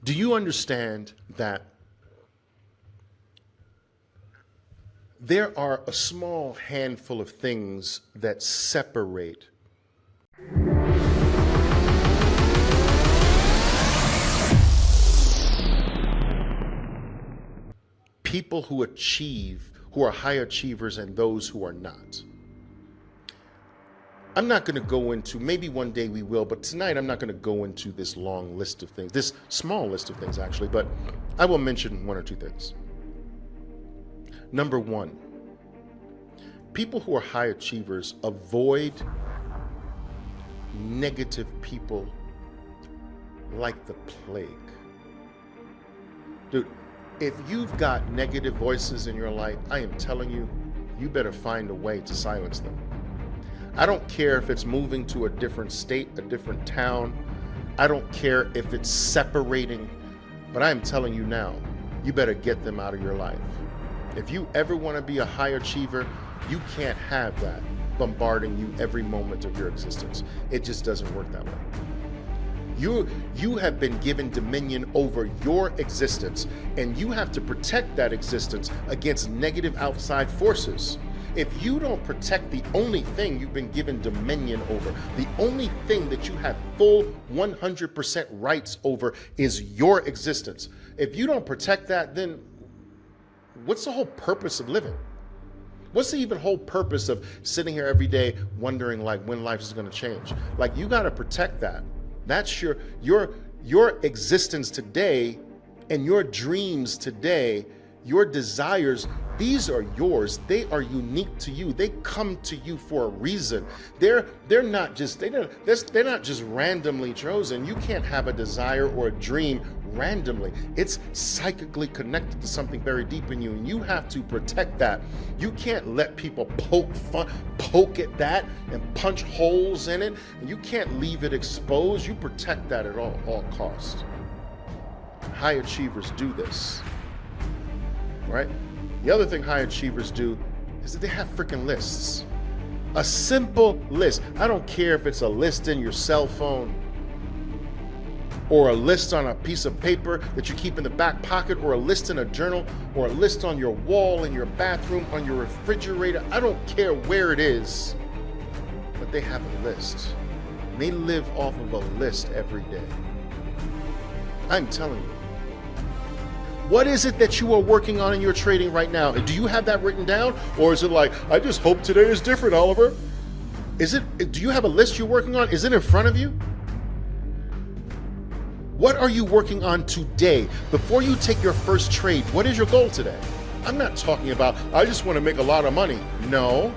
Do you understand that there are a small handful of things that separate people who achieve, who are high achievers, and those who are not? I'm not going to go into, maybe one day we will, but tonight I'm not going to go into this long list of things, this small list of things actually, but I will mention one or two things. Number one, people who are high achievers avoid negative people like the plague. Dude, if you've got negative voices in your life, I am telling you, you better find a way to silence them. I don't care if it's moving to a different state, a different town. I don't care if it's separating, but I am telling you now, you better get them out of your life. If you ever want to be a high achiever, you can't have that bombarding you every moment of your existence. It just doesn't work that way. You have been given dominion over your existence, and you have to protect that existence against negative outside forces. If you don't protect the only thing you've been given dominion over, the only thing that you have full 100% rights over is your existence. If you don't protect that, then what's the whole purpose of living? What's the even whole purpose of sitting here every day wondering like when life is going to change? Like, you got to protect that. That's your existence today, and your dreams today, your desires. These are yours. They are unique to you. They come to you for a reason. They're not just randomly chosen. You can't have a desire or a dream randomly. It's psychically connected to something very deep in you, and you have to protect that. You can't let people poke at that and punch holes in it, and you can't leave it exposed. You protect that at all costs. High achievers do this, right? The other thing high achievers do is that they have freaking lists. A simple list. I don't care if it's a list in your cell phone, or a list on a piece of paper that you keep in the back pocket, or a list in a journal, or a list on your wall in your bathroom, on your refrigerator. I don't care where it is, but they have a list. And they live off of a list every day. I'm telling you. What is it that you are working on in your trading right now? Do you have that written down? Or is it like, I just hope today is different, Oliver? Do you have a list you're working on? Is it in front of you? What are you working on today? Before you take your first trade, what is your goal today? I'm not talking about, I just want to make a lot of money. No.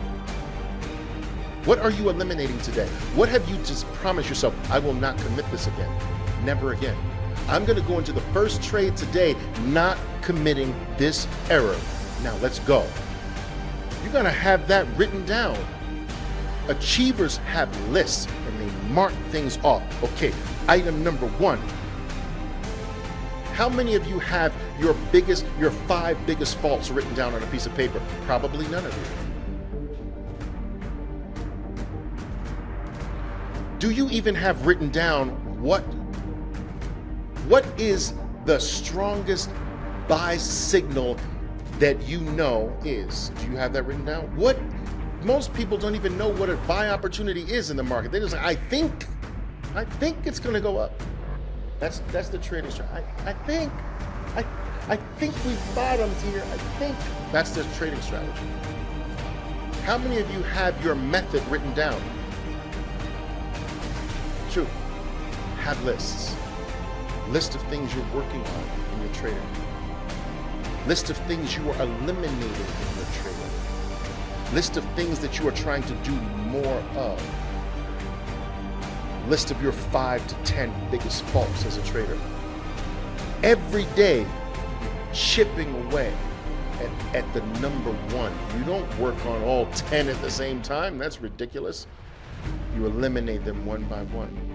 What are you eliminating today? What have you just promised yourself? I will not commit this again. Never again. I'm going to go into the first trade today not committing this error. Now let's go. You're going to have that written down. Achievers have lists and they mark things off. Okay, item number one. How many of you have your 5 biggest faults written down on a piece of paper? Probably none of you. Do you even have written down what is the strongest buy signal that you know is? Do you have that written down? Most people don't even know what a buy opportunity is in the market. They just say, I think it's going to go up. That's the trading strategy. I think we've bottomed here. I think that's the trading strategy. How many of you have your method written down? True. Have lists. List of things you're working on in your trading. List of things you are eliminating in your trading. List of things that you are trying to do more of. List of your 5 to 10 biggest faults as a trader. Every day, chipping away at the number one. You don't work on all 10 at the same time. That's ridiculous. You eliminate them one by one.